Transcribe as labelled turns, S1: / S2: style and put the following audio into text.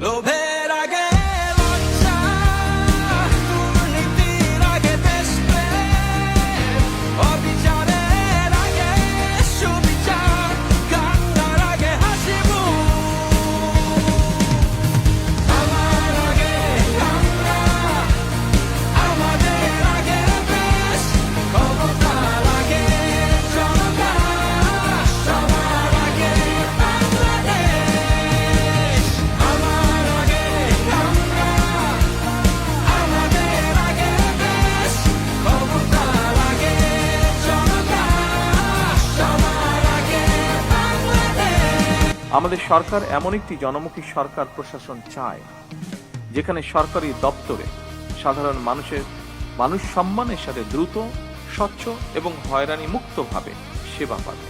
S1: লোভের আগে লজ্জা, দুর্নীতির আগে দেশপ্রেম, অবিচারের আগে সুবিচার, কান্নার আগে হাসি মুখ। আমার আগে আমরা, আমাদের আগে দেশ, ক্ষমতার আগে জনতা, সবার আগে বাংলাদেশ। আমার আগে আমরা, আমাদের আগে দেশ, ক্ষমতার আগে জনতা, সবার আগে বাংলাদেশ।
S2: আমাদের সরকার এমন একটি জনমুখী সরকার প্রশাসন চায়, যেখানে সরকারি দপ্তরে সাধারণ মানুষ সম্মানের সাথে দ্রুত, স্বচ্ছ এবং হয়রানি মুক্তভাবে সেবা পাবে।